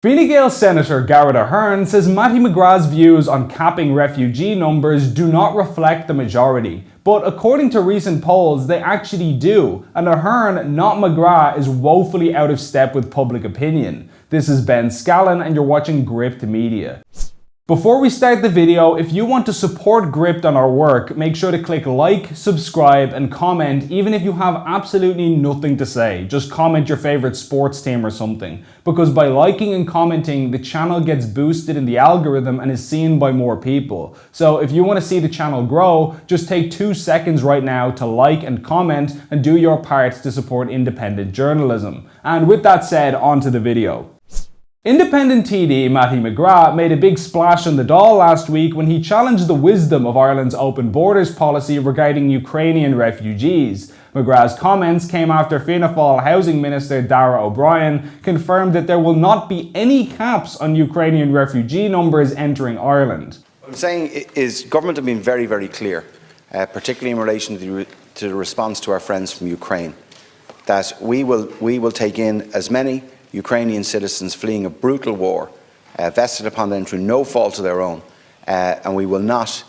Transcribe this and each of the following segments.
Gael Senator Garrett Ahearn says Mattie McGrath's views on capping refugee numbers do not reflect the majority. But according to recent polls, they actually do. And Ahearn, not McGrath, is woefully out of step with public opinion. This is Ben Scallan and you're watching Gript Media. Before we start the video, if you want to support Gript on our work, make sure to click like, subscribe and comment even if you have absolutely nothing to say. Just comment your favorite sports team or something. Because by liking and commenting, the channel gets boosted in the algorithm and is seen by more people. So if you want to see the channel grow, just take 2 seconds right now to like and comment and do your part to support independent journalism. And with that said, on to the video. Independent TD Mattie McGrath made a big splash on the Dáil last week when he challenged the wisdom of Ireland's open borders policy regarding Ukrainian refugees. McGrath's comments came after Fianna Fáil Housing Minister Darragh O'Brien confirmed that there will not be any caps on Ukrainian refugee numbers entering Ireland. What I'm saying is government have been very, very clear, particularly in relation to the response to our friends from Ukraine, that we will take in as many Ukrainian citizens fleeing a brutal war, vested upon them through no fault of their own, and we will not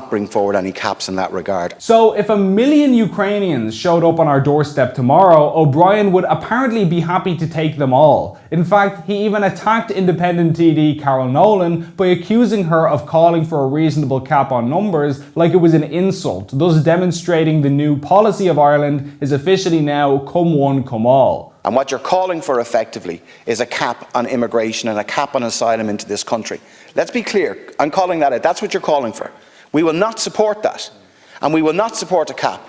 bring forward any caps in that regard. So if 1 million Ukrainians showed up on our doorstep tomorrow, O'Brien would apparently be happy to take them all. In fact, he even attacked Independent TD Carol Nolan by accusing her of calling for a reasonable cap on numbers like it was an insult, thus demonstrating the new policy of Ireland is officially now come one, come all. And what you're calling for effectively is a cap on immigration and a cap on asylum into this country. Let's be clear, I'm calling that out. That's what you're calling for. We will not support that. And we will not support a cap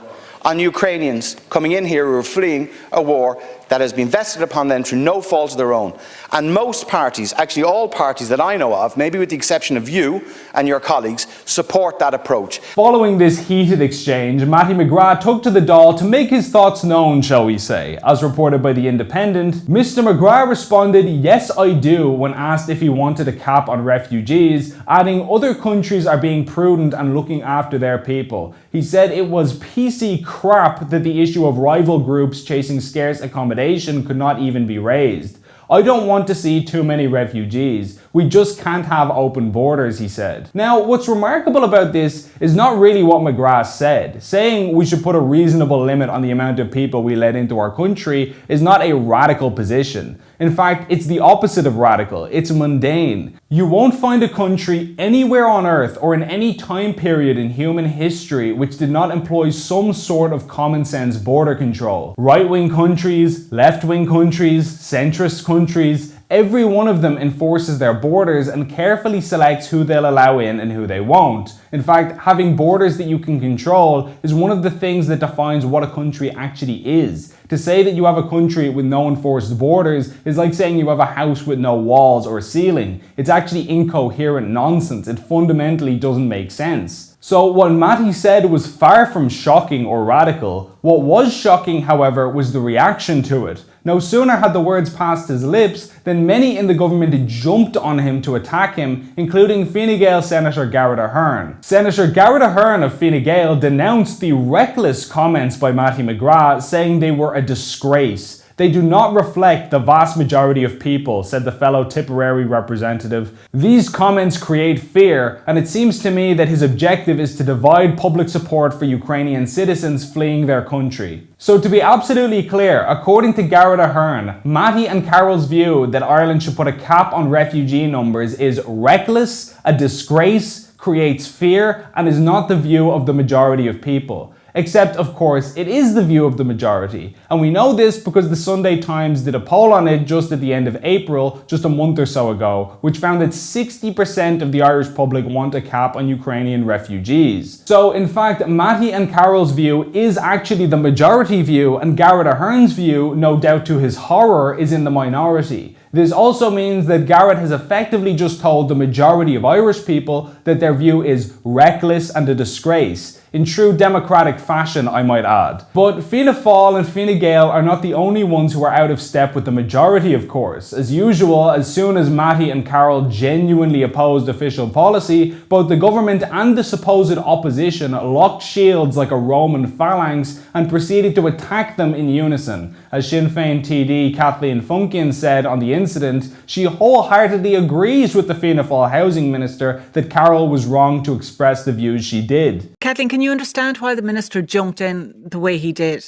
on Ukrainians coming in here who are fleeing a war that has been vested upon them through no fault of their own. And most parties, actually all parties that I know of, maybe with the exception of you and your colleagues, support that approach. Following this heated exchange, Mattie McGrath took to the Dáil to make his thoughts known, shall we say. As reported by The Independent, Mr. McGrath responded, "Yes, I do," when asked if he wanted a cap on refugees, adding other countries are being prudent and looking after their people. He said it was PC crap that the issue of rival groups chasing scarce accommodation could not even be raised. "I don't want to see too many refugees. We just can't have open borders," he said. Now, what's remarkable about this is not really what McGrath said. Saying we should put a reasonable limit on the amount of people we let into our country is not a radical position. In fact, it's the opposite of radical. It's mundane. You won't find a country anywhere on earth or in any time period in human history which did not employ some sort of common sense border control. Right-wing countries, left-wing countries, centrist countries, every one of them enforces their borders and carefully selects who they'll allow in and who they won't. In fact, having borders that you can control is one of the things that defines what a country actually is. To say that you have a country with no enforced borders is like saying you have a house with no walls or a ceiling. It's actually incoherent nonsense. It fundamentally doesn't make sense. So what Mattie said was far from shocking or radical. What was shocking, however, was the reaction to it. No sooner had the words passed his lips than many in the government jumped on him to attack him, including Fine Gael Senator Garrett Ahearn. Senator Garrett Ahearn of Fine Gael denounced the reckless comments by Mattie McGrath, saying they were a disgrace. "They do not reflect the vast majority of people," said the fellow Tipperary representative. "These comments create fear, and it seems to me that his objective is to divide public support for Ukrainian citizens fleeing their country." So to be absolutely clear, according to Garrett Ahearn, Mattie and Carol's view that Ireland should put a cap on refugee numbers is reckless, a disgrace, creates fear, and is not the view of the majority of people. Except, of course, it is the view of the majority. And we know this because the Sunday Times did a poll on it just at the end of April, just a month or so ago, which found that 60% of the Irish public want a cap on Ukrainian refugees. So, in fact, Mattie and Carol's view is actually the majority view, and Garrett Ahearn's view, no doubt to his horror, is in the minority. This also means that Garrett has effectively just told the majority of Irish people that their view is reckless and a disgrace. in true democratic fashion, I might add. But Fianna Fáil and Fine Gael are not the only ones who are out of step with the majority, of course. As usual, as soon as Mattie and Carol genuinely opposed official policy, both the government and the supposed opposition locked shields like a Roman phalanx and proceeded to attack them in unison. As Sinn Féin TD Kathleen Funkin said on the incident, she wholeheartedly agrees with the Fianna Fáil housing minister that Carol was wrong to express the views she did. Kathleen, can you understand why the minister jumped in the way he did?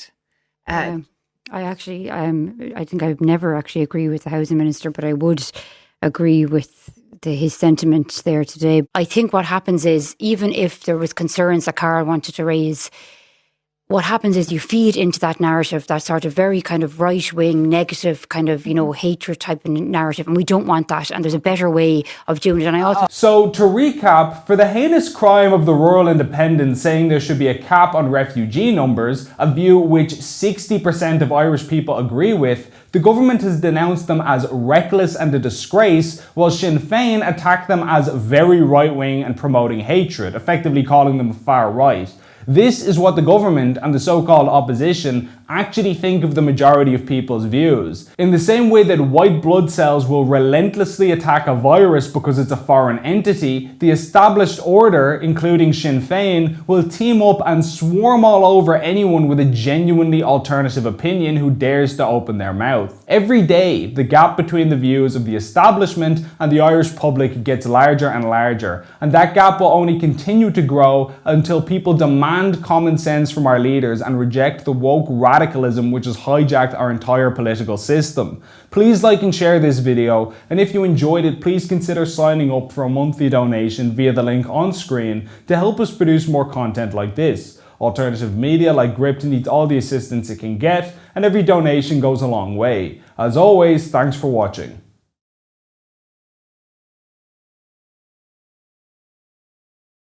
I think I would never actually agree with the housing minister, but I would agree with his sentiment there today. I think what happens is, even if there was concerns that Carol wanted to raise, what happens is you feed into that narrative, that sort of very kind of right-wing, negative kind of, hatred type of narrative. And we don't want that. And there's a better way of doing it. And I also... So to recap, for the heinous crime of the rural independents saying there should be a cap on refugee numbers, a view which 60% of Irish people agree with, the government has denounced them as reckless and a disgrace, while Sinn Féin attacked them as very right-wing and promoting hatred, effectively calling them far right. This is what the government and the so-called opposition actually think of the majority of people's views. In the same way that white blood cells will relentlessly attack a virus because it's a foreign entity, the established order, including Sinn Féin, will team up and swarm all over anyone with a genuinely alternative opinion who dares to open their mouth. Every day, the gap between the views of the establishment and the Irish public gets larger and larger, and that gap will only continue to grow until people demand common sense from our leaders and reject the woke radicalism which has hijacked our entire political system. Please like and share this video, and if you enjoyed it, please consider signing up for a monthly donation via the link on screen to help us produce more content like this. Alternative media like Gript needs all the assistance it can get, and every donation goes a long way. As always, thanks for watching.